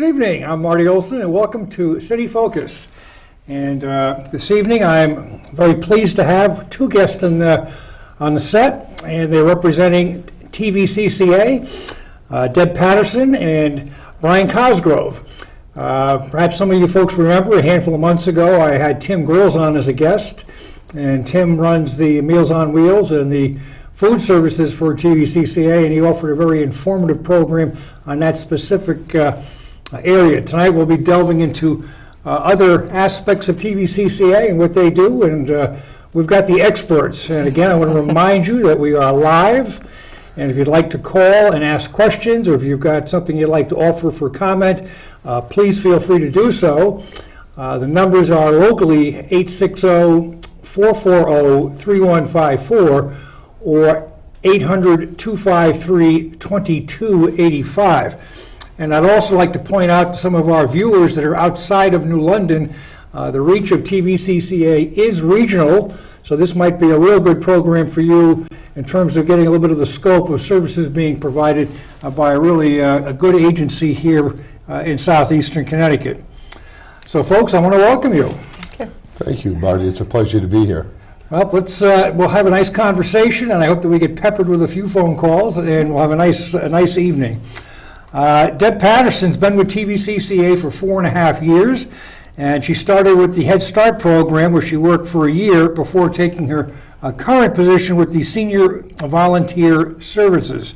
Good evening, I'm Marty Olsen and welcome to City Focus. And this evening I'm very pleased to have two guests on the set, and they're representing Tvcca, Deb Patterson and Brian Cosgrove. Perhaps some of you folks remember a handful of months ago I had Tim Grills on as a guest, and Tim runs the Meals on Wheels and the food services for Tvcca, and he offered a very informative program on that specific area. Tonight we'll be delving into other aspects of Tvcca and what they do, and we've got the experts. And again, I want to remind you that we are live, and if you'd like to call and ask questions, or if you've got something you'd like to offer for comment, please feel free to do so. The numbers are locally 860-440-3154 or 800-253-2285. And I'd also like to point out to some of our viewers that are outside of New London, the reach of Tvcca is regional, so this might be a real good program for you in terms of getting a little bit of the scope of services being provided by a really a good agency here in southeastern Connecticut. So folks, I want to welcome you. Okay. Thank you, Marty. It's a pleasure to be here. Well, we'll have a nice conversation, and I hope that we get peppered with a few phone calls, and we'll have a nice evening. Deb Patterson's been with Tvcca for 4.5 years, and she started with the Head Start program, where she worked for a year before taking her current position with the Senior Volunteer Services,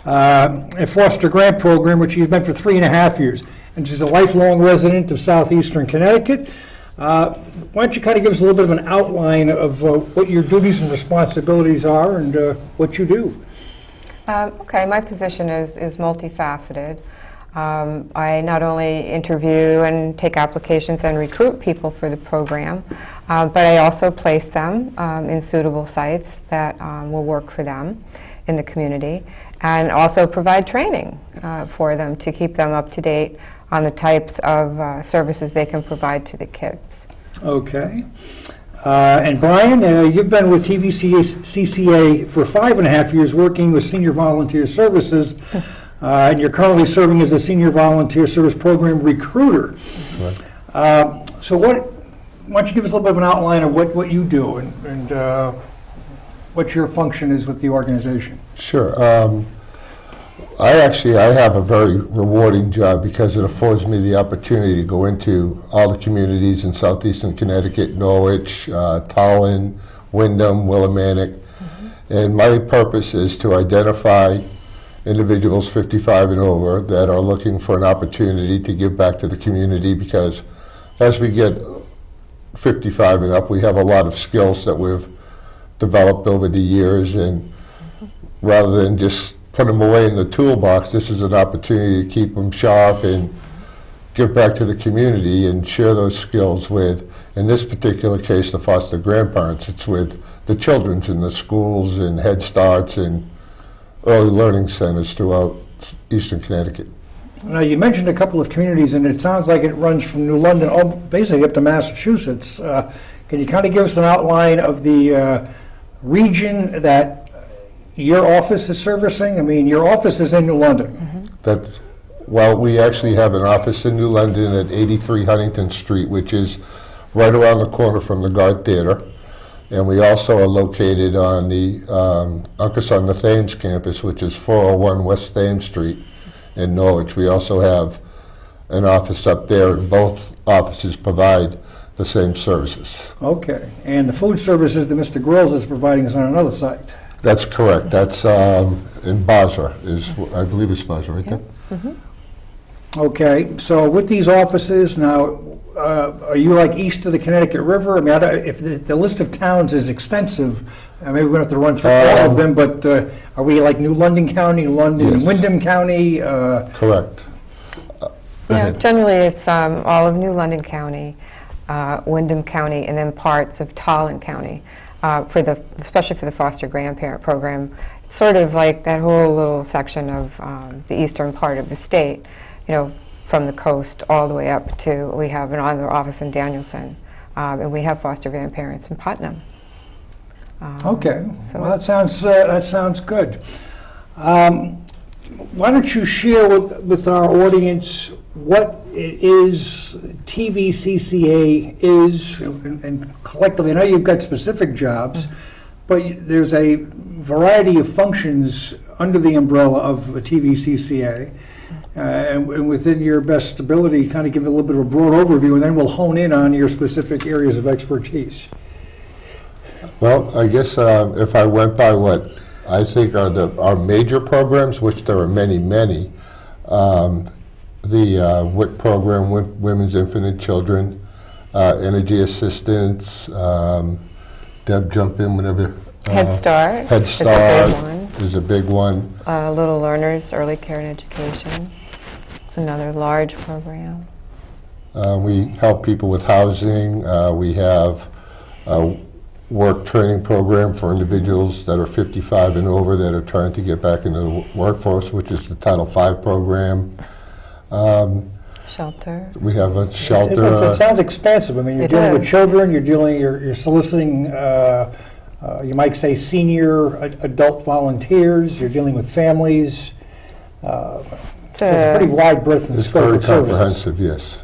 a foster grant program, which she's been for 3.5 years. And she's a lifelong resident of southeastern Connecticut. Why don't you kind of give us a little bit of an outline of what your duties and responsibilities are and what you do? Okay, my position is multifaceted. I not only interview and take applications and recruit people for the program, but I also place them in suitable sites that will work for them in the community, and also provide training for them to keep them up to date on the types of services they can provide to the kids. Okay. And Brian, you've been with Tvcca for 5.5 years working with Senior Volunteer Services, and you're currently serving as a Senior Volunteer Service Program Recruiter. Right. So why don't you give us a little bit of an outline of what you do and what your function is with the organization? Sure. I have a very rewarding job because it affords me the opportunity to go into all the communities in southeastern Connecticut, Norwich, Tallinn, Wyndham, Willimantic, and my purpose is to identify individuals 55 and over that are looking for an opportunity to give back to the community, because as we get 55 and up, we have a lot of skills that we've developed over the years, and rather than just put them away in the toolbox, this is an opportunity to keep them sharp and give back to the community and share those skills with, in this particular case, the foster grandparents. It's with the children in the schools and Head Starts and early learning centers throughout eastern Connecticut. Now, you mentioned a couple of communities, and it sounds like it runs from New London basically up to Massachusetts. Can you kind of give us an outline of the region that your office is servicing? I mean, your office is in New London. Well, we actually have an office in New London at 83 Huntington Street, which is right around the corner from the Guard Theater. And we also are located on the Uncas on the Thames campus, which is 401 West Thames Street in Norwich. We also have an office up there, and both offices provide the same services. Okay. And the food services that Mr. Grills is providing is on another site. That's correct. That's in Basra, I believe it's Basra, right there? Okay, so with these offices now, are you like east of the Connecticut River? I mean, if the list of towns is extensive, maybe we don't have to run through all of them, but are we like New London County, London, yes, and Wyndham County? Correct. Generally it's all of New London County, Wyndham County, and then parts of Tallinn County. Especially for the foster grandparent program, it's sort of like that whole little section of the eastern part of the state, from the coast all the way up to, we have an other office in Danielson, and we have foster grandparents in Putnam. Okay, so well, that sounds good. why don't you share with our audience what it is TVCCA is, and collectively, I know you've got specific jobs, but there's a variety of functions under the umbrella of a TVCCA, and within your best ability, kind of give a little bit of a broad overview, and then we'll hone in on your specific areas of expertise. Well, I guess if I went by what I think are our major programs, which there are many, many, the WIC program, Women's Infant Children, Energy Assistance, Deb, jump in whenever. Head Start. Head Start is a big one. Little Learners, Early Care and Education. It's another large program. We help people with housing. We have a work training program for individuals that are 55 and over that are trying to get back into the workforce, which is the Title V program. Shelter. We have a shelter. It sounds expansive. I mean, you're dealing with children. You're soliciting. You might say senior adult volunteers. You're dealing with families. It's a pretty wide breadth and scope of services. It's very comprehensive, yes.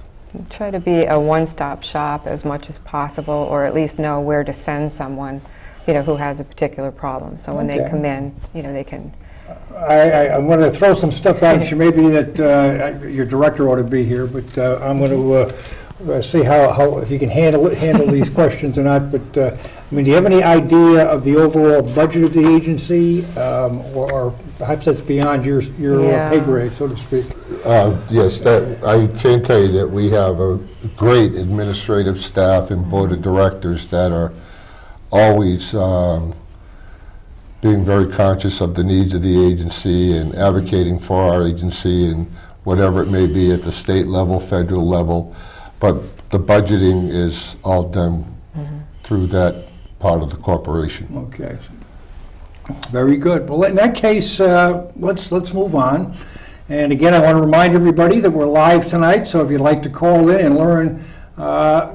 Try to be a one-stop shop as much as possible, or at least know where to send someone, who has a particular problem. So when they come in, they can. I'm going to throw some stuff at you. Maybe that your director ought to be here, but I'm going to see how if you can handle these questions or not. But do you have any idea of the overall budget of the agency, or perhaps that's beyond your pay grade, so to speak? Yes, I can tell you that we have a great administrative staff and board of directors that are always being very conscious of the needs of the agency and advocating for our agency and whatever it may be at the state level, federal level. But the budgeting is all done through that part of the corporation. Okay. Very good. Well, in that case, let's move on. And again, I want to remind everybody that we're live tonight, so if you'd like to call in and learn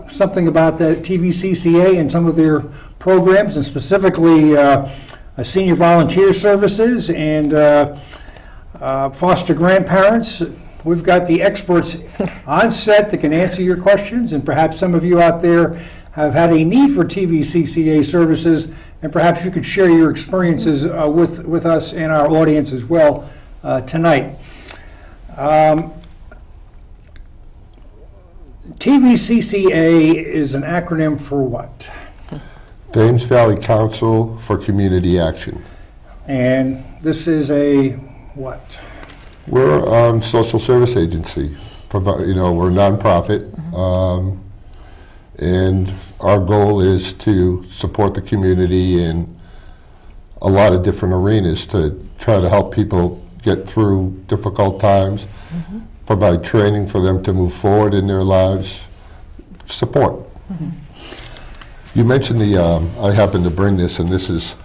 something about the TVCCA and some of their programs, and specifically senior volunteer services and foster grandparents, we've got the experts on set that can answer your questions, and perhaps some of you out there have had a need for TVCCA services, and perhaps you could share your experiences with us and our audience as well tonight. TVCCA is an acronym for what? Thames Valley Council for Community Action. And this is a what? We're a social service agency. We're a nonprofit, and our goal is to support the community in a lot of different arenas to try to help people get through difficult times, provide training for them to move forward in their lives, support. You mentioned I happened to bring this, and this is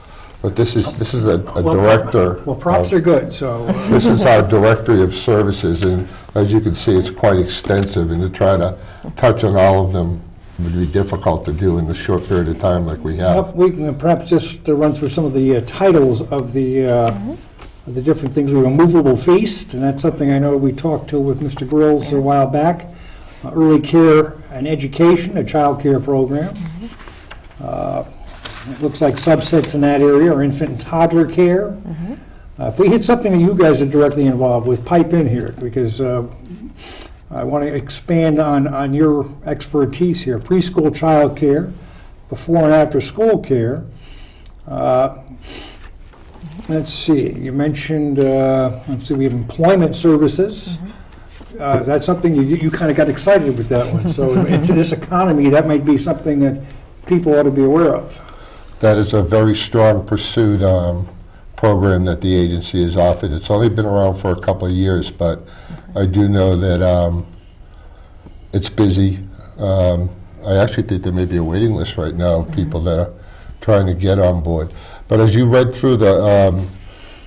a director. Well, props are good, so. This is our directory of services, and as you can see, it's quite extensive, and to try to touch on all of them would be difficult to do in the short period of time like we have. We can perhaps just run through some of the titles of the different things. We have a movable feast, and that's something I know we talked to with Mr. Grills a while back. Early care and education, a child care program. It looks like subsets in that area are infant and toddler care. If we hit something that you guys are directly involved with, pipe in here, because I want to expand on your expertise here. Preschool child care, before and after school care. Let's see, you mentioned, we have employment services. That's something you kind of got excited with that one. So into this economy, that might be something that people ought to be aware of. That is a very strong pursued program that the agency has offered. It's only been around for a couple of years, but I do know that it's busy. I actually think there may be a waiting list right now of people that are trying to get on board. But as you read through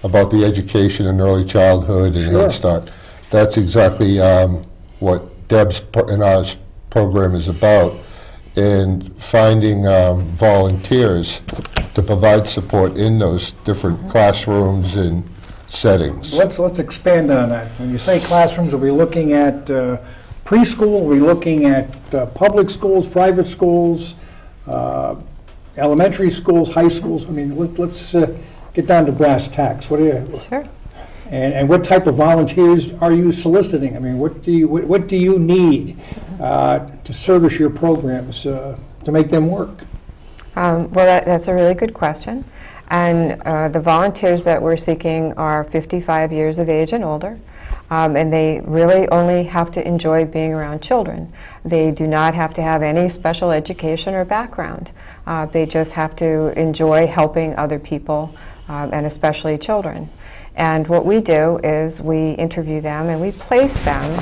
about the education and early childhood and Head Start, that's exactly what Deb's and ours program is about, and finding volunteers to provide support in those different classrooms and settings. Let's expand on that. When you say classrooms, are we looking at preschool? Are we looking at public schools, private schools, elementary schools, high schools? I mean, let's get down to brass tacks. What do you? Sure. And what type of volunteers are you soliciting? I mean, what do you need to service your programs to make them work? Well, that's a really good question. And the volunteers that we're seeking are 55 years of age and older. And they really only have to enjoy being around children. They do not have to have any special education or background. They just have to enjoy helping other people, and especially children. And what we do is we interview them and we place them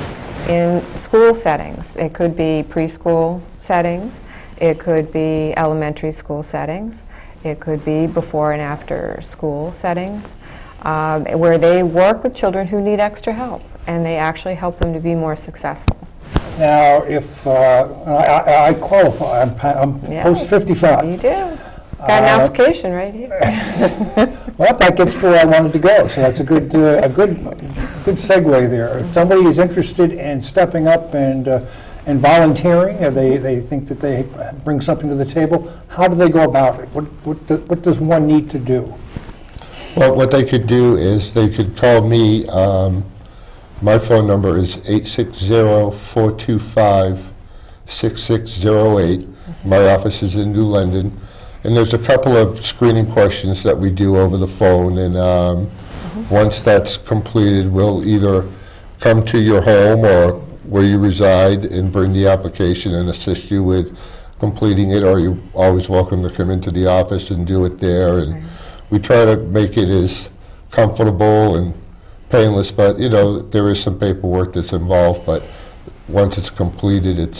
in school settings. It could be preschool settings, it could be elementary school settings, it could be before and after school settings, where they work with children who need extra help, and they actually help them to be more successful. Now, if I qualify, I'm post-55. You do. Got an application right here. Well, that gets to where I wanted to go, so that's a good segue there. If somebody is interested in stepping up and volunteering, or they think that they bring something to the table, how do they go about it? What does one need to do? Well, what they could do is they could call me. My phone number is 860-425-6608. My office is in New London. And there's a couple of screening questions that we do over the phone, and once that's completed, we'll either come to your home or where you reside and bring the application and assist you with completing it, or you're always welcome to come into the office and do it there. And we try to make it as comfortable and painless, but you know, there is some paperwork that's involved, but once it's completed,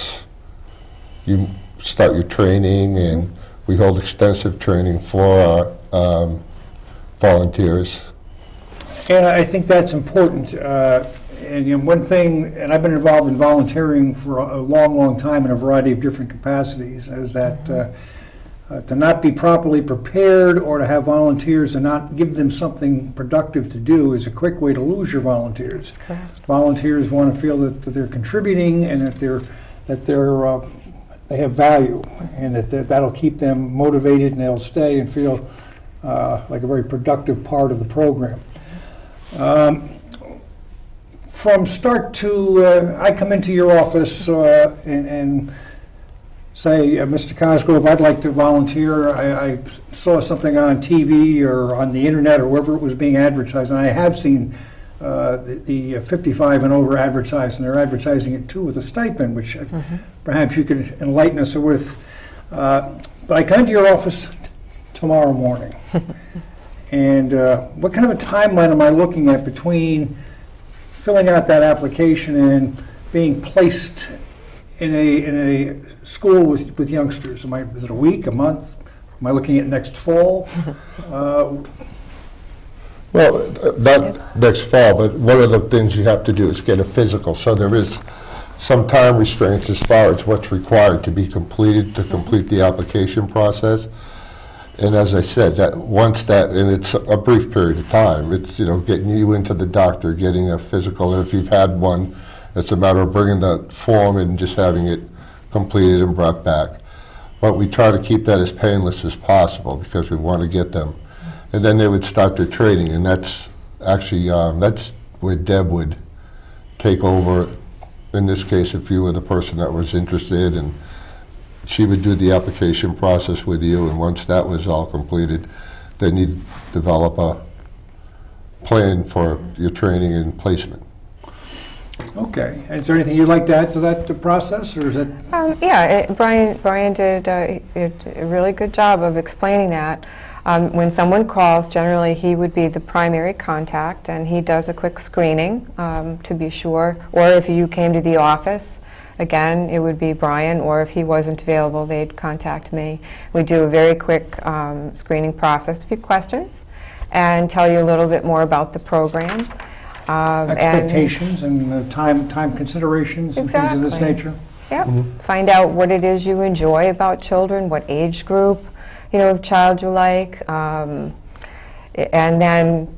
you start your training, and we hold extensive training for our volunteers. And I think that's important. And you know, one thing, and I've been involved in volunteering for a long, long time in a variety of different capacities, is that to not be properly prepared or to have volunteers and not give them something productive to do is a quick way to lose your volunteers. Correct. Volunteers want to feel that they're contributing and that they have value, and that'll keep them motivated, and they'll stay and feel like a very productive part of the program. From start to, I come into your office and say, Mr. Cosgrove, I'd like to volunteer. I saw something on TV or on the internet or wherever it was being advertised, and I have seen the 55 and over advertised, and they're advertising it too with a stipend, which perhaps you could enlighten us with. But I come to your office tomorrow morning, and what kind of a timeline am I looking at between filling out that application and being placed in a school with youngsters? Is it a week, a month? Am I looking at next fall? Well, not next fall, but one of the things you have to do is get a physical. So there is some time restraints as far as what's required to be completed to complete the application process. And as I said, that and it's a brief period of time. It's, you know, getting you into the doctor, getting a physical, and if you've had one, it's a matter of bringing the form and just having it completed and brought back. But we try to keep that as painless as possible because we want to get them. And then they would start their training, and that's actually, that's where Deb would take over. In this case, if you were the person that was interested, and she would do the application process with you, and once that was all completed, then you'd develop a plan for your training and placement. Okay. And is there anything you'd like to add to that process, or is it? Yeah, Brian did a really good job of explaining that. When someone calls, generally he would be the primary contact, and he does a quick screening to be sure. Or if you came to the office, again, it would be Brian, or if he wasn't available, they'd contact me. We do a very quick screening process, a few questions, and tell you a little bit more about the program. Expectations and time considerations and things of this nature? Yep. Find out what it is you enjoy about children, what age group, you know, of child you like, and then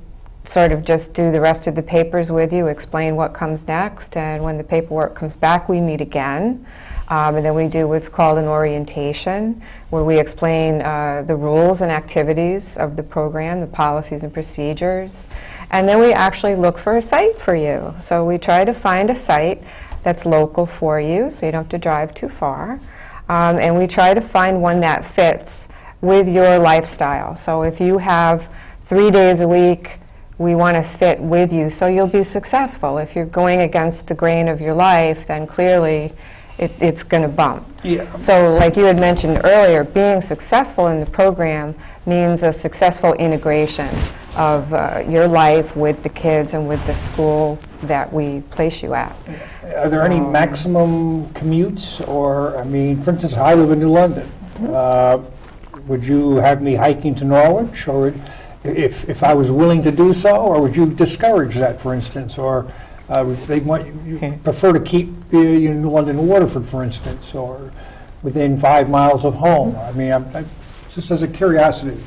sort of just do the rest of the papers with you, explain what comes next, and when the paperwork comes back, we meet again. And then we do what's called an orientation, where we explain the rules and activities of the program, the policies and procedures. And then we actually look for a site for you. So we try to find a site that's local for you, so you don't have to drive too far. And we try to find one that fits with your lifestyle. So if you have 3 days a week, we want to fit with you so you'll be successful. If you're going against the grain of your life, then clearly it's going to bump. Yeah. So like you had mentioned earlier, being successful in the program means a successful integration of your life with the kids and with the school that we place you at. Are there any maximum commutes? Or, I mean, for instance, I live in New London. Would you have me hiking to Norwich? Or if I was willing to do so, or would you discourage that, for instance? Or they might you prefer to keep you in London Waterford, for instance, or within 5 miles of home? I mean, just as a curiosity.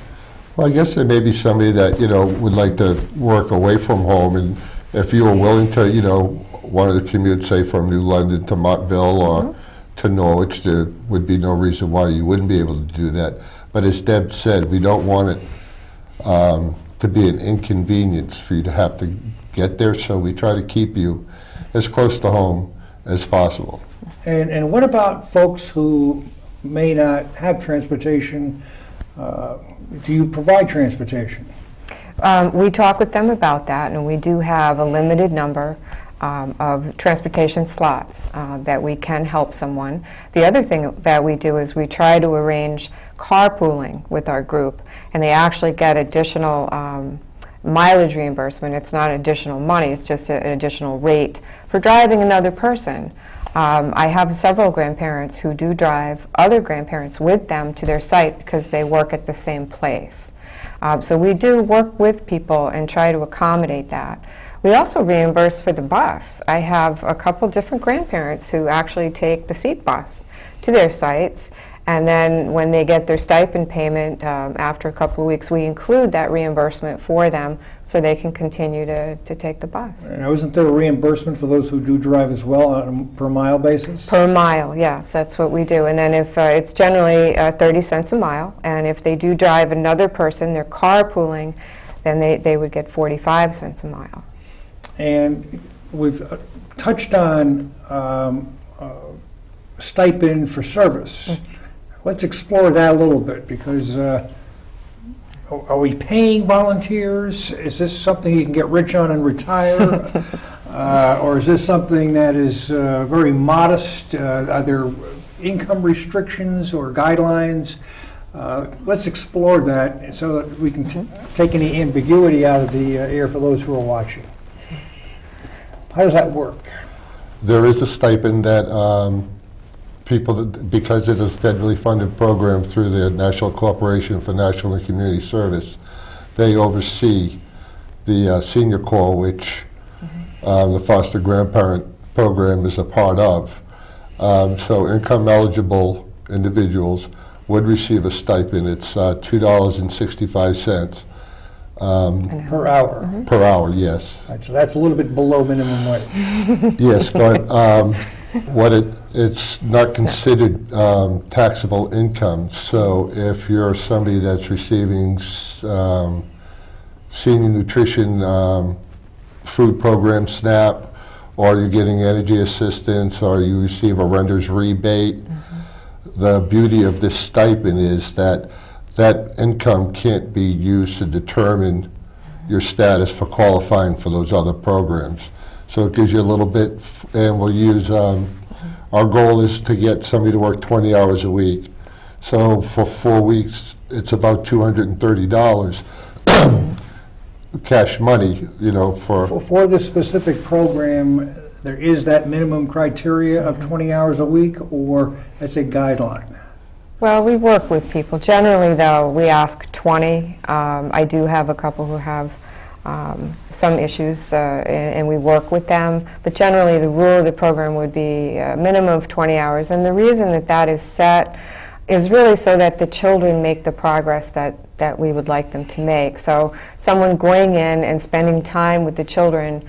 Well, I guess there may be somebody that, would like to work away from home, and if you were willing to, wanted to commute, say, from New London to Montville or to Norwich, there would be no reason why you wouldn't be able to do that. But as Deb said, we don't want it to be an inconvenience for you to have to get there, so we try to keep you as close to home as possible. And what about folks who may not have transportation? Do you provide transportation? We talk with them about that, and we do have a limited number of transportation slots that we can help someone. The other thing that we do is we try to arrange carpooling with our group, and they actually get additional mileage reimbursement. It's not additional money, it's just an additional rate for driving another person. I have several grandparents who do drive other grandparents with them to their site because they work at the same place. So we do work with people and try to accommodate that. We also reimburse for the bus. I have a couple different grandparents who actually take the seat bus to their sites, and then when they get their stipend payment after a couple of weeks, we include that reimbursement for them so they can continue to take the bus. And isn't there a reimbursement for those who do drive as well on a per mile basis? Per mile, yes, that's what we do. And then if it's generally 30 cents a mile, and if they do drive another person, they're carpooling, then they would get 45 cents a mile. And we've touched on stipend for service. Let's explore that a little bit, because are we paying volunteers? Is this something you can get rich on and retire? Or is this something that is very modest? Are there income restrictions or guidelines? Let's explore that so that we can take any ambiguity out of the air for those who are watching. How does that work? There is a stipend that people, because it is a federally funded program through the National Corporation for National and Community Service, they oversee the senior corps, which the foster grandparent program is a part of. So income eligible individuals would receive a stipend. It's $2.65 Per hour? per hour, yes. Right, so that's a little bit below minimum wage. Yes, but it's not considered taxable income. So if you're somebody that's receiving senior nutrition food program SNAP, or you're getting energy assistance, or you receive a renter's rebate, the beauty of this stipend is that that income can't be used to determine your status for qualifying for those other programs. So it gives you a little bit, and we'll use, our goal is to get somebody to work 20 hours a week. So for 4 weeks, it's about $230 cash money, For this specific program, there is that minimum criteria of 20 hours a week, or that's a guideline? Well, we work with people. Generally, though, we ask 20. I do have a couple who have some issues, and we work with them. But generally, the rule of the program would be a minimum of 20 hours. And the reason that that is set is really so that the children make the progress that we would like them to make. So someone going in and spending time with the children,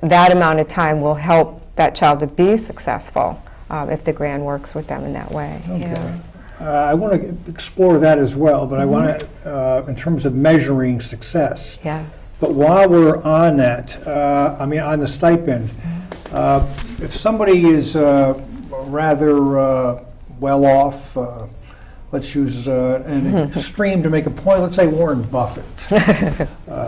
that amount of time will help that child to be successful if the grant works with them in that way. Okay. Yeah. I want to explore that as well, but I want to, in terms of measuring success. Yes. But while we're on that, I mean, on the stipend, if somebody is rather well off, let's use an extreme to make a point, let's say Warren Buffett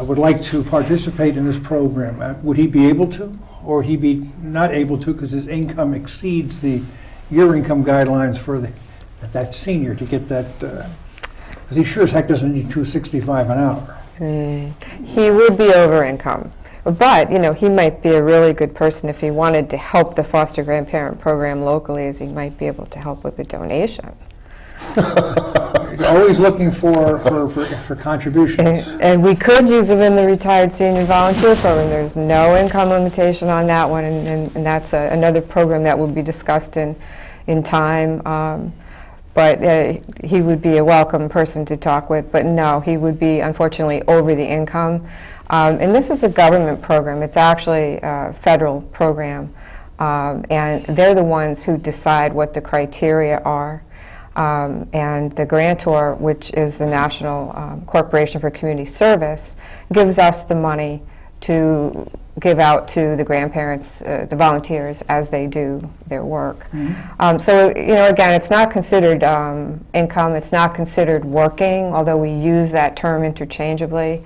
would like to participate in this program, would he be able to? Or would he be not able to because his income exceeds your income guidelines for that senior to get that, because he sure as heck doesn't need $265 an hour. He would be over income. But, you know, he might be a really good person if he wanted to help the foster grandparent program locally, as he might be able to help with a donation. Always looking for contributions. And we could use him in the retired senior volunteer program. There's no income limitation on that one, and that's another program that will be discussed in time. But he would be a welcome person to talk with. But no, he would be, unfortunately, over the income. And this is a government program. It's actually a federal program. And they're the ones who decide what the criteria are. And the grantor, which is the National Corporation for Community Service, gives us the money to give out to the grandparents, the volunteers, as they do their work. So, you know, again, it's not considered income, it's not considered working, although we use that term interchangeably.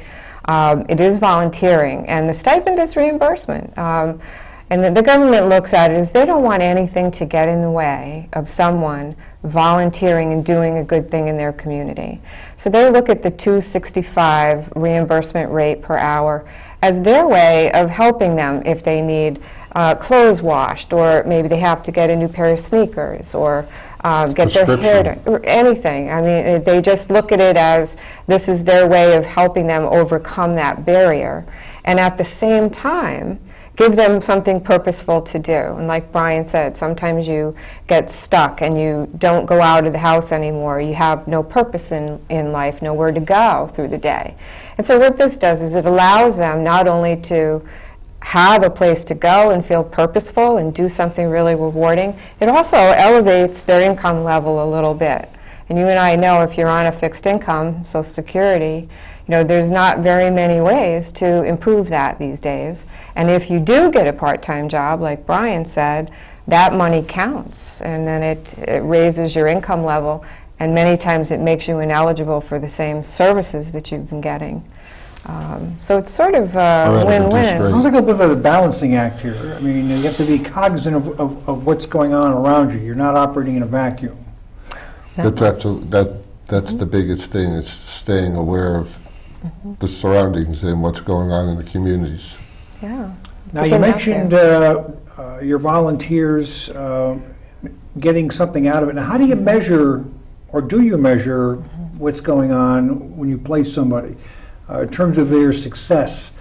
It is volunteering, and the stipend is reimbursement. And the government looks at it as they don't want anything to get in the way of someone volunteering and doing a good thing in their community. So they look at the $265 reimbursement rate per hour as their way of helping them if they need clothes washed, or maybe they have to get a new pair of sneakers, or get their hair done, or anything. I mean, they just look at it as this is their way of helping them overcome that barrier. And at the same time, give them something purposeful to do. And like Brian said, sometimes you get stuck and you don't go out of the house anymore. You have no purpose in life, nowhere to go through the day. And so what this does is it allows them not only to have a place to go and feel purposeful and do something really rewarding, it also elevates their income level a little bit. And you and I know if you're on a fixed income, Social Security, you know, there's not very many ways to improve that these days. And if you do get a part-time job, like Brian said, that money counts, and then it raises your income level, and many times it makes you ineligible for the same services that you've been getting. So it's sort of a win-win. Sounds like a bit of a balancing act here. I mean, you have to be cognizant of what's going on around you. You're not operating in a vacuum. No. That's the biggest thing, is staying aware of the surroundings and what's going on in the communities. Yeah. Now, you mentioned your volunteers getting something out of it. Now, how do you measure, or do you measure, what's going on when you place somebody in terms of their success?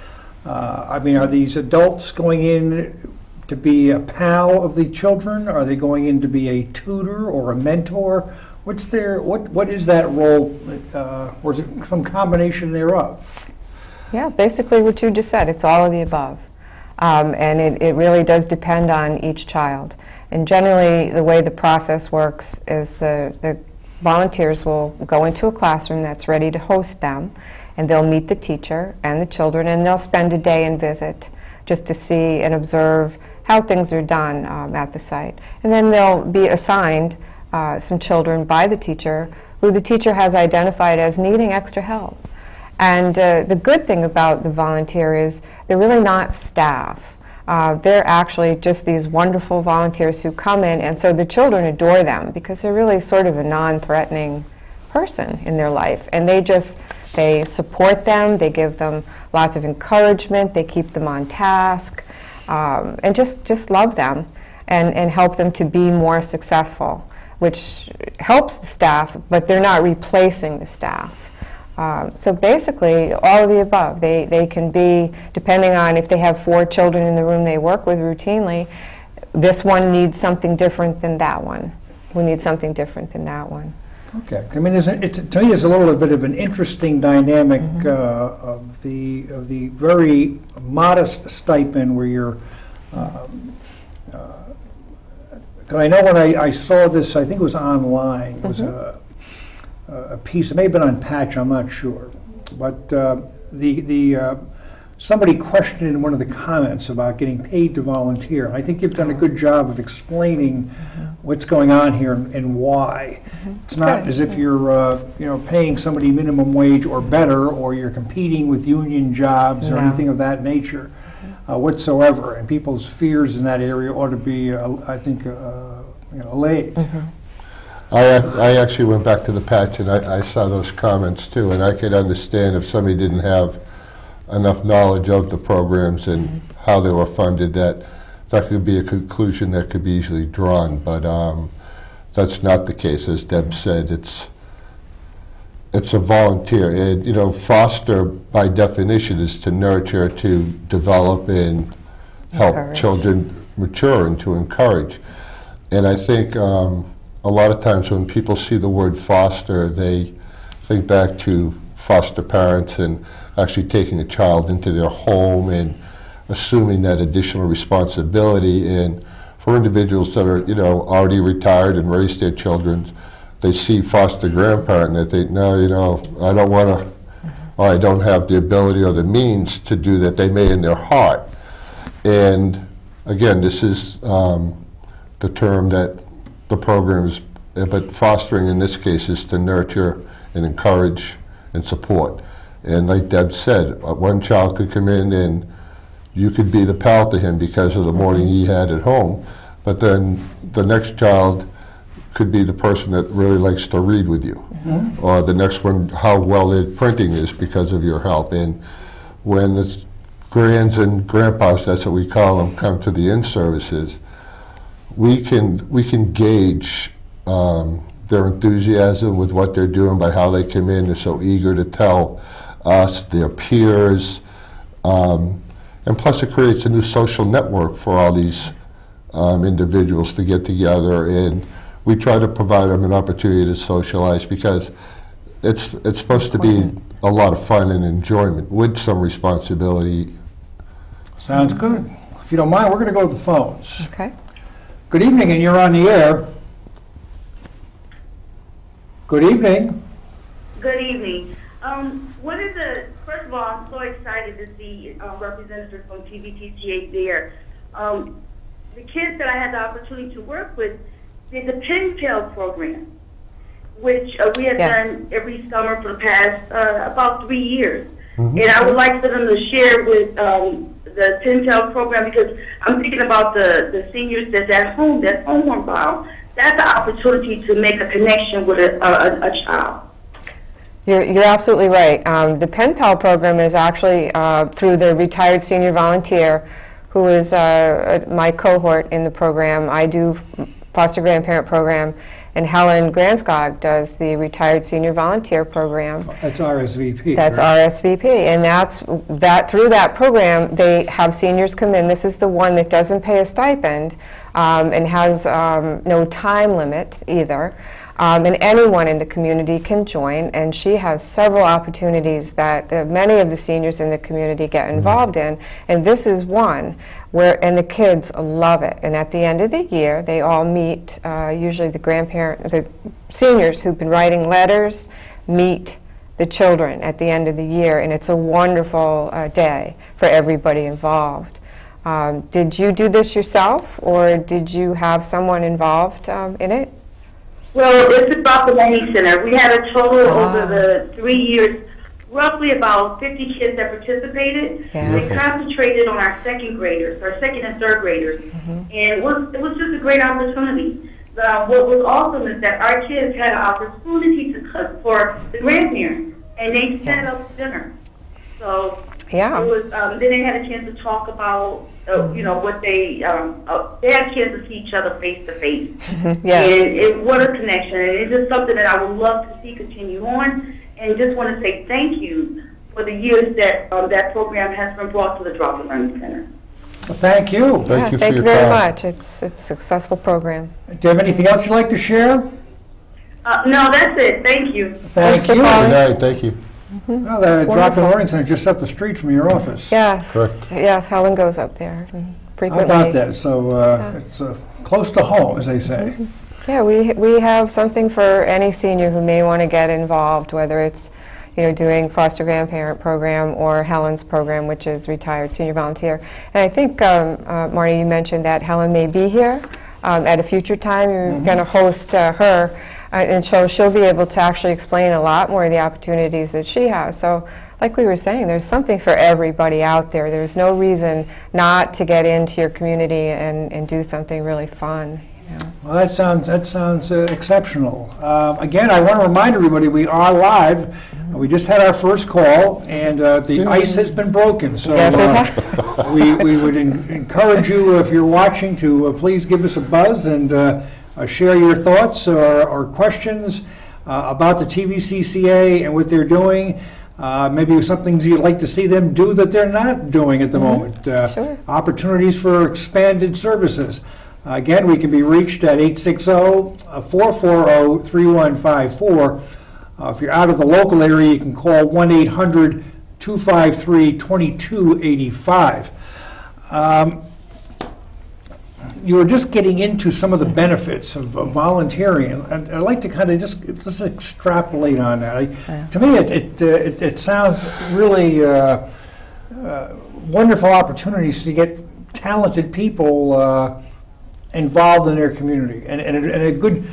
I mean, are these adults going in to be a pal of the children? Are they going in to be a tutor or a mentor? What's their, what is that role, or is it some combination thereof? Yeah, basically what you just said, it's all of the above. And it really does depend on each child. And generally, the way the process works is the volunteers will go into a classroom that's ready to host them, and they'll meet the teacher and the children, and they'll spend a day and visit just to see and observe how things are done at the site. And then they'll be assigned some children by the teacher who the teacher has identified as needing extra help. And the good thing about the volunteer is they're really not staff. They're actually just these wonderful volunteers who come in, and so the children adore them because they're really sort of a non-threatening person in their life. And they support them, they give them lots of encouragement, they keep them on task, and just love them and help them to be more successful, which helps the staff, but they're not replacing the staff. So basically, all of the above. They can be, depending on if they have 4 children in the room they work with routinely, this one needs something different than that one. We need something different than that one. Okay. I mean, to me, there's a little bit of an interesting dynamic of the very modest stipend where you're. Because I know when I saw this, I think it was online. It was a piece. It may have been on Patch. I'm not sure, but somebody questioned in one of the comments about getting paid to volunteer. I think you've done a good job of explaining what's going on here and why. It's not as if you're paying somebody minimum wage or better, or you're competing with union jobs or anything of that nature whatsoever. And people's fears in that area ought to be, I think, allayed. I actually went back to the Patch and I saw those comments too, and I could understand if somebody didn't have enough knowledge of the programs and how they were funded, that could be a conclusion that could be easily drawn. But that's not the case. As Deb said, it's a volunteer. And foster by definition is to nurture, to develop, and help children mature and to encourage. And I think a lot of times when people see the word foster, they think back to foster parents and actually taking a child into their home and assuming that additional responsibility. And for individuals that are, already retired and raised their children, they see foster grandparent and they think, no, I don't want to, or I don't have the ability or the means to do that. They may in their heart. And again, this is the term that the program is, but fostering in this case is to nurture and encourage and support. And like Deb said, one child could come in and you could be the pal to him because of the morning he had at home, but then the next child could be the person that really likes to read with you. Or the next one, how well their printing is because of your help. And when the grands and grandpas, that's what we call them, come to the in-services, we can gauge their enthusiasm with what they're doing by how they come in. They're so eager to tell us, their peers, and plus it creates a new social network for all these individuals to get together, and we try to provide them an opportunity to socialize because it's supposed to be a lot of fun and enjoyment with some responsibility. Sounds good. If you don't mind, we're going to go to the phones. Okay. Good evening, and you're on the air. Good evening. Good evening. First of all, I'm so excited to see representatives from Tvcca there. The kids that I had the opportunity to work with did the pen pal program, which we have done every summer for the past about 3 years. And I would like for them to share with the pen pal program, because I'm thinking about the seniors that's at home, that's homeward bound. That's an opportunity to make a connection with a child. You're absolutely right. The Pen Pal program is actually through the retired senior volunteer who is my cohort in the program. I do foster grandparent program, and Helen Granskog does the retired senior volunteer program. That's RSVP. That's right? RSVP, and through that program they have seniors come in. This is the one that doesn't pay a stipend and has no time limit either. And anyone in the community can join, and she has several opportunities that many of the seniors in the community get involved in, and this is one and the kids love it. And at the end of the year, they all meet, usually the seniors who've been writing letters meet the children at the end of the year, and it's a wonderful day for everybody involved. Did you do this yourself, or did you have someone involved in it? Well, it's about the Learning Center. We had a total over the 3 years, roughly about 50 kids that participated. Yeah. We concentrated on our second graders, our second and third graders, and it was just a great opportunity. What was awesome is that our kids had an opportunity to cook for the grandparents, and they set up dinner. So it was. Then they had a chance to talk about, what they had a chance to see each other face to face. And what a connection! And it's just something that I would love to see continue on. And just want to say thank you for the years that that program has been brought to the Dropper Learning Center. Well, thank you. Thank you very much. It's a successful program. Do you have anything else you'd like to share? No, that's it. Thank you. Thanks for you. calling. Good night, thank you. Well, the Drop-In Learning Center just up the street from your office. Yes, Correct. yes, Helen goes up there How frequently. about that? So it's close to home, as they say. Yeah, we have something for any senior who may want to get involved, whether it's doing foster grandparent program or Helen's program, which is retired senior volunteer. And I think, Marty, you mentioned that Helen may be here at a future time. You're going to host her, and so she'll be able to actually explain a lot more of the opportunities that she has. So, like we were saying, there's something for everybody out there. There's no reason not to get into your community and do something really fun. Well, that sounds exceptional. Again, I want to remind everybody we are live. We just had our first call, and the ice has been broken. So Yes, it has. we would encourage you, if you're watching, to please give us a buzz and share your thoughts or questions about the TVCCA and what they're doing. Maybe some things you'd like to see them do that they're not doing at the moment. Sure. Opportunities for expanded services. Again, we can be reached at 860-440-3154. If you're out of the local area, you can call 1-800-253-2285. You were just getting into some of the benefits of volunteering, and I'd like to kind of just extrapolate on that. To me, it sounds really wonderful opportunities to get talented people involved in their community, and a good,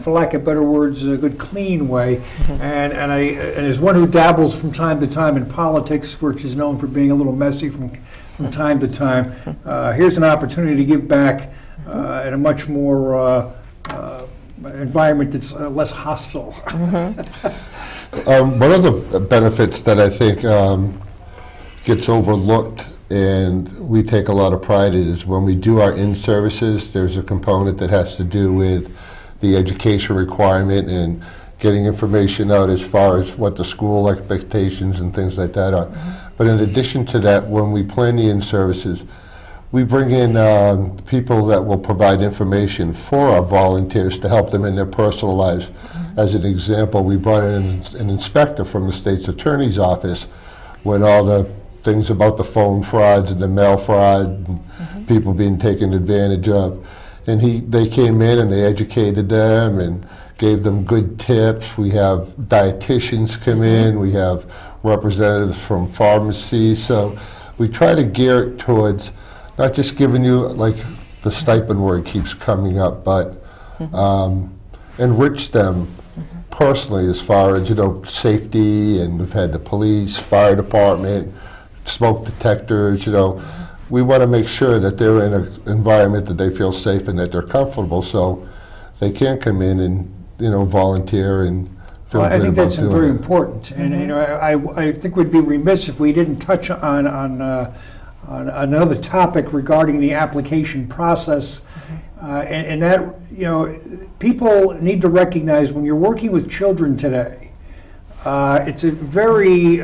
for lack of better words, a good clean way. And as one who dabbles from time to time in politics, which is known for being a little messy from time to time, here's an opportunity to give back in a much more environment that's less hostile. One of the benefits that I think gets overlooked, and we take a lot of pride in, is when we do our in-services, there's a component that has to do with the education requirement and getting information out as far as what the school expectations and things like that are. But in addition to that, when we plan the in-services, we bring in people that will provide information for our volunteers to help them in their personal lives. As an example, we brought in an inspector from the state's attorney's office when all the things about the phone frauds and the mail fraud and people being taken advantage of. And they came in and they educated them and gave them good tips. We have dietitians come in, we have representatives from pharmacies. So we try to gear it towards not just giving you, like the stipend word keeps coming up, but enrich them personally as far as, safety, and we've had the police, fire department, smoke detectors, we want to make sure that they're in an environment that they feel safe and that they're comfortable, so they can come in and, volunteer and feel good I think about that's doing very it. important, and I think we'd be remiss if we didn't touch on another topic regarding the application process, and that people need to recognize when you're working with children today, it's a very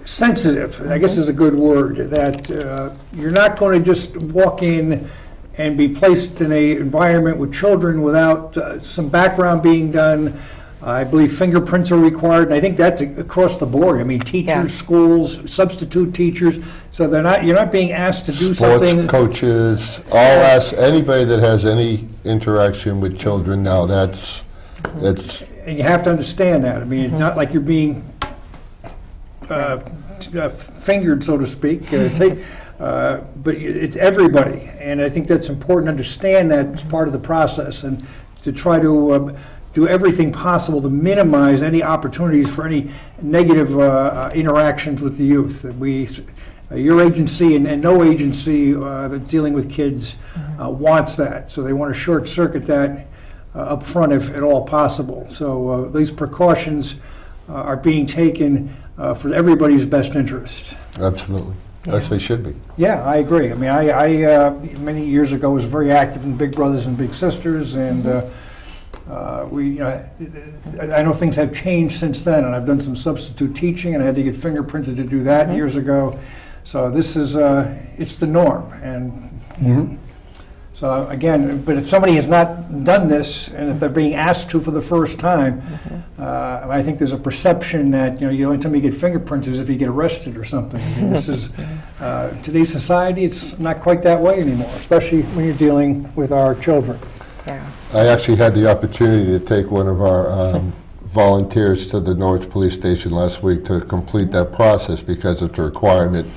sensitive, I guess is a good word, that you're not going to just walk in and be placed in an environment with children without some background being done. I believe fingerprints are required, and I think that's across the board. I mean, teachers, schools, substitute teachers, so you're not being asked to do Sports something. coaches, anybody that has any interaction with children now, it's. And you have to understand that. I mean, it's not like you're being fingered, so to speak, but it's everybody, and I think that's important to understand that as part of the process, and to try to do everything possible to minimize any opportunities for any negative interactions with the youth. Your agency and no agency that's dealing with kids wants that, so they want to short circuit that up front if at all possible. So these precautions are being taken for everybody's best interest. Absolutely. Yes, they should be. Yeah, I agree. I mean, I many years ago was very active in Big Brothers and Big Sisters, and I know things have changed since then, and I've done some substitute teaching, and I had to get fingerprinted to do that years ago. So this is it's the norm, and So again, but if somebody has not done this, and if they're being asked to for the first time, I think there's a perception that the only time you get fingerprints is if you get arrested or something. And this is today's society. It's not quite that way anymore, especially when you're dealing with our children. Yeah. I actually had the opportunity to take one of our volunteers to the Norwich Police Station last week to complete that process because it's a requirement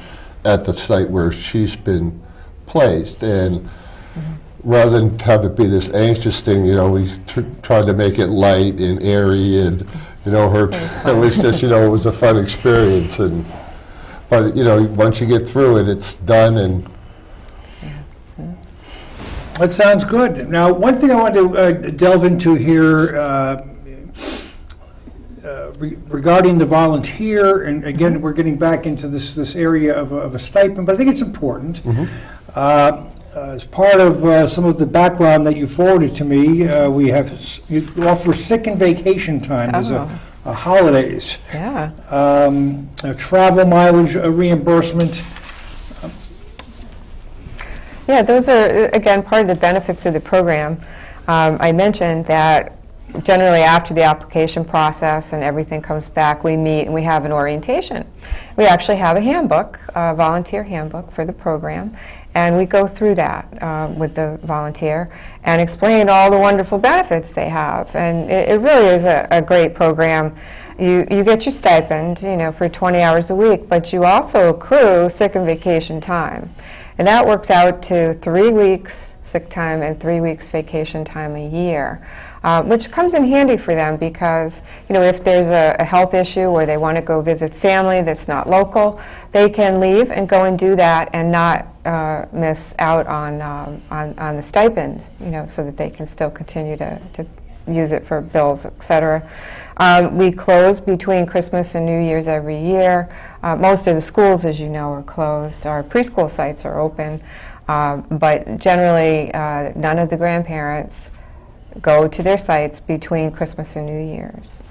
at the site where she's been placed. And rather than have it be this anxious thing, we tried to make it light and airy, and it was just, it was a fun experience. But once you get through it, it's done. And that sounds good. Now, one thing I want to delve into here regarding the volunteer, and again, we're getting back into this area of a stipend, but I think it's important. As part of some of the background that you forwarded to me, you offer sick and vacation time as a holidays. Yeah. Travel mileage reimbursement. Yeah, those are, again, part of the benefits of the program. I mentioned that generally after the application process and everything comes back, we meet and we have an orientation. We actually have a handbook, a volunteer handbook for the program, and we go through that with the volunteer and explain all the wonderful benefits they have. And it really is a great program. You get your stipend, for 20 hours a week, but you also accrue sick and vacation time. And that works out to 3 weeks sick time and 3 weeks vacation time a year, which comes in handy for them because, if there's a health issue or they want to go visit family that's not local, they can leave and go and do that and not miss out on the stipend, so that they can still continue to use it for bills, etc. We close between Christmas and New Year's every year. Most of the schools, as you know, are closed. Our preschool sites are open, but generally none of the grandparents go to their sites between Christmas and New Year's.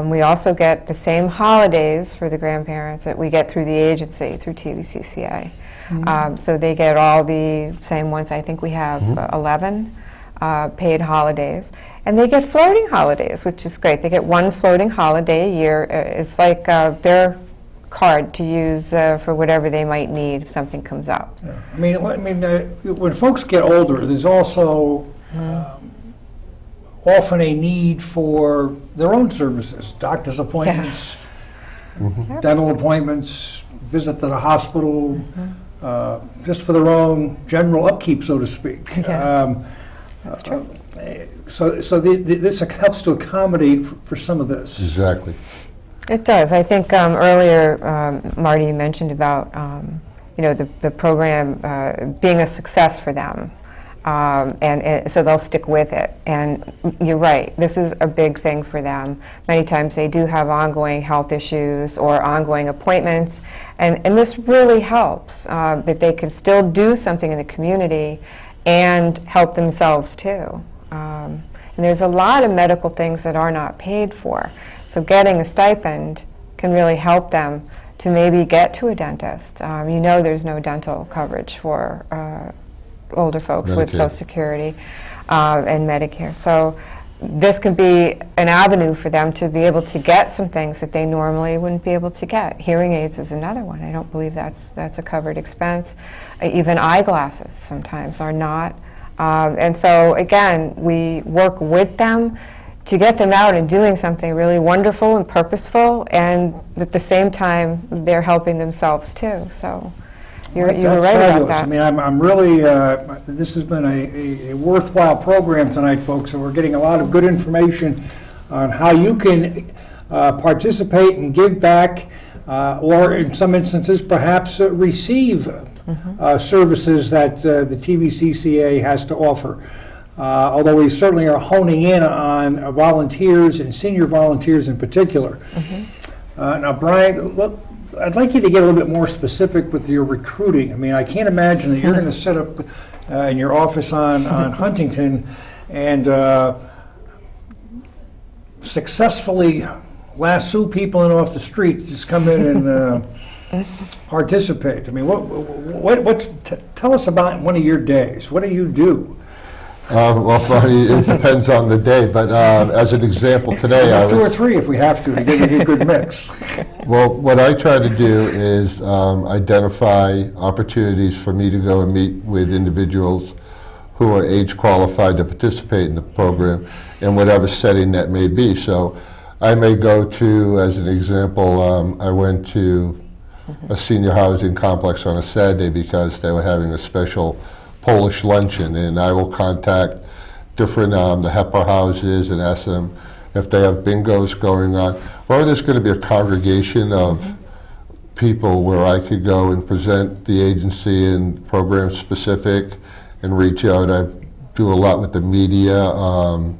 We also get the same holidays for the grandparents that we get through the agency, through TVCCA. So they get all the same ones. I think we have 11 paid holidays. And they get floating holidays, which is great. They get one floating holiday a year. It's like their card to use for whatever they might need if something comes up. Yeah. I mean, when folks get older, there's also often a need for their own services, doctor's appointments, dental appointments, visit to the hospital, just for their own general upkeep, so to speak. Yeah. That's true. So this helps to accommodate for some of this. exactly. It does. I think earlier, Marty, you mentioned about the program being a success for them, and so they'll stick with it. And you're right. This is a big thing for them. Many times they do have ongoing health issues or ongoing appointments, and this really helps that they can still do something in the community and help themselves too. And there's a lot of medical things that are not paid for. So getting a stipend can really help them to maybe get to a dentist. There's no dental coverage for older folks with Social Security and Medicare. So this could be an avenue for them to be able to get some things that they normally wouldn't be able to get. Hearing aids is another one. I don't believe that's a covered expense. Even eyeglasses sometimes are not. And so again, we work with them to get them out and doing something really wonderful and purposeful, and at the same time they're helping themselves too. So you were right about that. I mean, I'm really, this has been a worthwhile program tonight, folks, and we're getting a lot of good information on how you can participate and give back, or in some instances perhaps receive services that the TVCCA has to offer. Although we certainly are honing in on volunteers and senior volunteers in particular. Now, Brian, look, I'd like you to get a little bit more specific with your recruiting. I mean, I can't imagine that you're going to set up in your office on Huntington and successfully lasso people in off the street, just come in and participate? I mean, tell us about one of your days. What do you do? Well, Marty, it depends on the day, but as an example today, Just two or three if we have to get a good mix. Well, what I try to do is identify opportunities for me to go and meet with individuals who are age qualified to participate in the program in whatever setting that may be. So I may go to, as an example, I went to a senior housing complex on a Saturday because they were having a special Polish luncheon, and I will contact different the HEPA houses and ask them if they have bingos going on, or there's going to be a congregation of people where I could go and present the agency and program specific and reach out. I do a lot with the media. I'm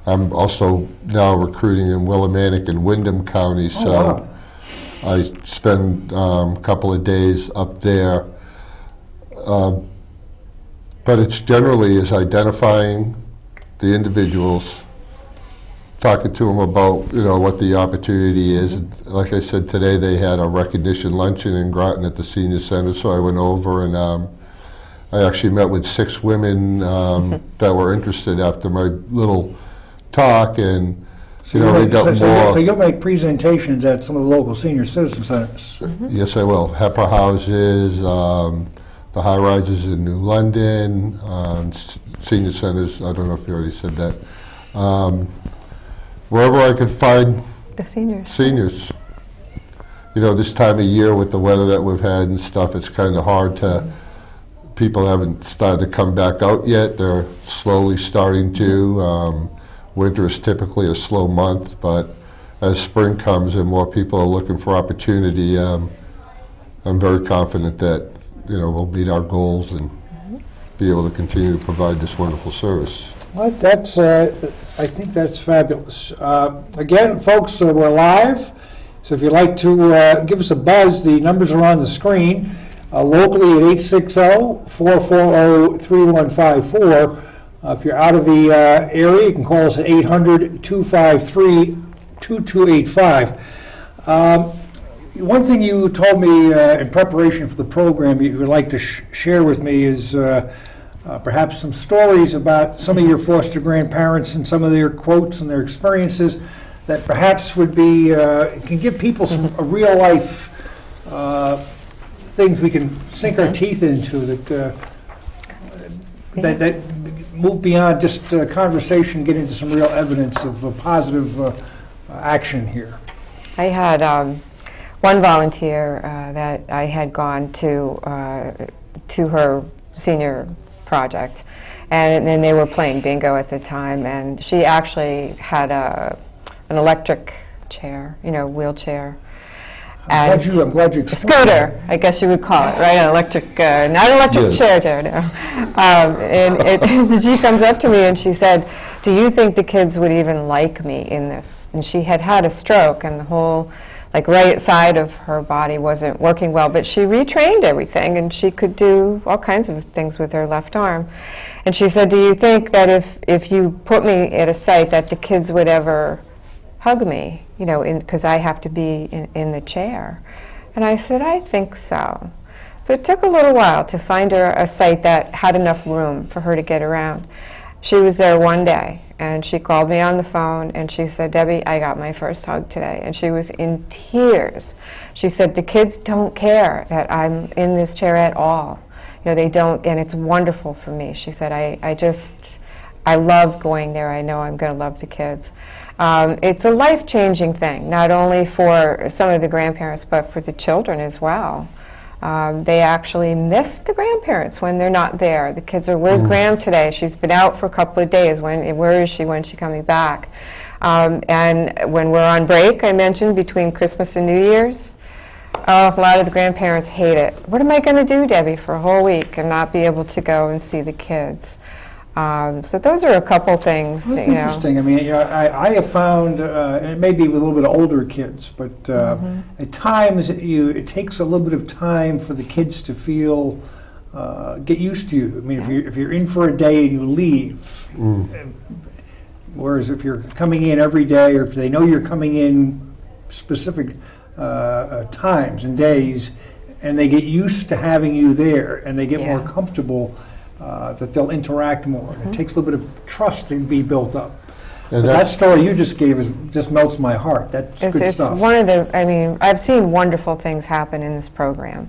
also now recruiting in Willimantic and Windham County, so wow. I spend a couple of days up there. But it's generally is identifying the individuals, talking to them about what the opportunity is. Like I said, today they had a recognition luncheon in Groton at the senior center, so I went over and I actually met with 6 women that were interested after my little talk, and we got more. So you'll make presentations at some of the local senior citizen centers. Yes, I will. HEPA houses, the high rises in New London, senior centers. I don't know if you already said that. Wherever I could find the seniors. Seniors. This time of year with the weather that we've had and stuff, it's kind of hard to. People haven't started to come back out yet. They're slowly starting to. Winter is typically a slow month, but as spring comes and more people are looking for opportunity, I'm very confident that we'll meet our goals and be able to continue to provide this wonderful service. Well, I think that's fabulous. Again, folks, we're live, so if you'd like to give us a buzz, the numbers are on the screen. Locally at 860-440-3154. If you're out of the area, you can call us at 800-253-2285. One thing you told me in preparation for the program you would like to share with me is perhaps some stories about some of your foster grandparents and some of their quotes and their experiences that perhaps would be can give people some real life things we can sink our teeth into that move beyond just conversation, get into some real evidence of positive action here. I had one volunteer that I had gone to her senior project, and they were playing bingo at the time, and she actually had an electric chair, wheelchair. I'm glad you explained scooter, I guess you would call it, right? An electric, not an electric chair, no. And she comes up to me and she said, "Do you think the kids would even like me in this?" And she had had a stroke, and the whole, right side of her body wasn't working well, but she retrained everything, and she could do all kinds of things with her left arm. And she said, "Do you think that if you put me at a site that the kids would ever hug me, because I have to be in the chair?" And I said, "I think so." So it took a little while to find her a site that had enough room for her to get around. She was there one day, and she called me on the phone, and she said, "Debbie, I got my first hug today." And she was in tears. She said, "The kids don't care that I'm in this chair at all. They don't, and it's wonderful for me." She said, I love going there. I know I'm going to love the kids." It's a life-changing thing, not only for some of the grandparents, but for the children as well. They actually miss the grandparents when they're not there. The kids are, "Where's Gram today? She's been out for a couple of days. Where is she? When's she coming back?" And when we're on break, I mentioned, between Christmas and New Year's, a lot of the grandparents hate it. "What am I going to do, Debbie, for a whole week and not be able to go and see the kids?" So those are a couple things. Well, that's interesting. I mean, I have found, and it may be with a little bit of older kids, but at times it takes a little bit of time for the kids to feel, get used to you. I mean, if you're in for a day and you leave, whereas if you're coming in every day, or if they know you're coming in specific, times and days, and they get used to having you there, and they get more Yeah. comfortable, that they'll interact more. And it takes a little bit of trust to be built up. And But that that's, story you just gave just melts my heart. That's good It's stuff. one of the, I mean, I've seen wonderful things happen in this program.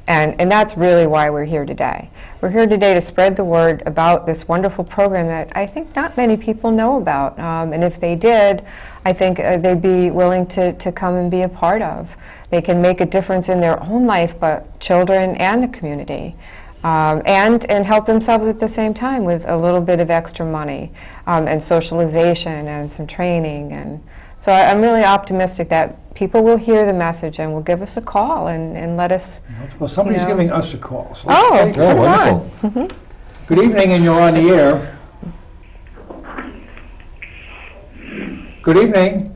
And that's really why we're here today. We're here today to spread the word about this wonderful program that I think not many people know about. And if they did, I think they'd be willing to come and be a part of. They can make a difference in their own life, but children and the community. And help themselves at the same time with a little bit of extra money and socialization and some training. And so I'm really optimistic that people will hear the message and will give us a call and let us. Well, somebody's you know. giving us a call. So Oh, let's take oh, come wonderful. on. Good evening, and you're on the air. Good evening.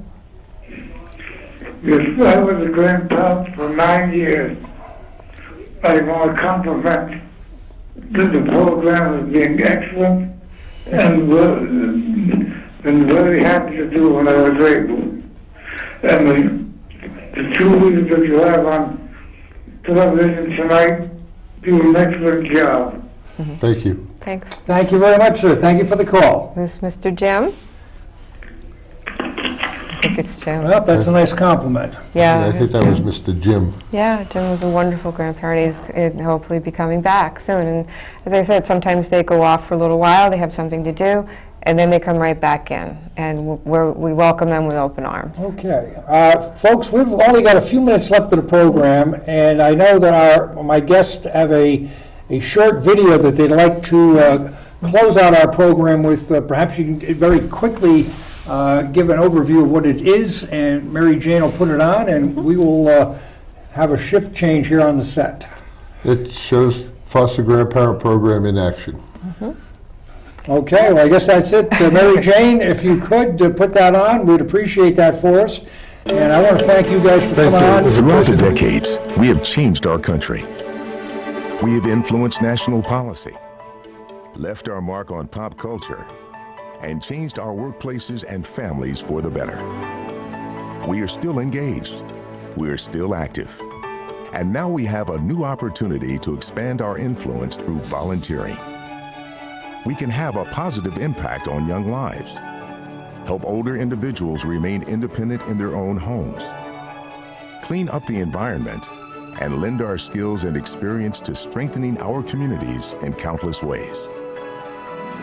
Yes, I was a grandpa for 9 years. I want to compliment the program as being excellent and been very happy to do when I was able. And the two leaders that you have on television tonight do an excellent job. thank you. Thanks. Thank you very much, sir. Thank you for the call. This is Mr. Jim? I think it's Jim. Well, that's a nice compliment. Yeah. I think that was Mr. Jim. Yeah, Jim was a wonderful grandparent. He's hopefully be coming back soon. And as I said, sometimes they go off for a little while, they have something to do, and then they come right back in. And we welcome them with open arms. Okay. Folks, we've only got a few minutes left of the program, and I know that my guests have a short video that they'd like to close out our program with. Perhaps you can very quickly give an overview of what it is, and Mary Jane will put it on, and we will have a shift change here on the set. It shows foster grandparent program in action. Okay, well, I guess that's it. Mary Jane, if you could put that on, we'd appreciate that for us. And I want to thank you guys for Thank coming you. on. Throughout the decades, we have changed our country. We have influenced national policy, left our mark on pop culture, and changed our workplaces and families for the better. We are still engaged. We are still active. And now we have a new opportunity to expand our influence through volunteering. We can have a positive impact on young lives, help older individuals remain independent in their own homes, clean up the environment, and lend our skills and experience to strengthening our communities in countless ways.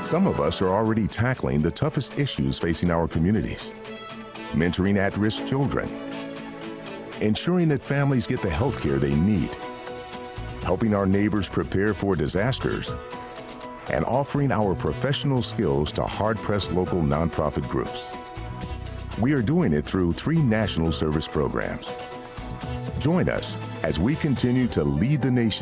Some of us are already tackling the toughest issues facing our communities, mentoring at-risk children, ensuring that families get the health care they need, helping our neighbors prepare for disasters, and offering our professional skills to hard-pressed local nonprofit groups. We are doing it through 3 national service programs. Join us as we continue to lead the nation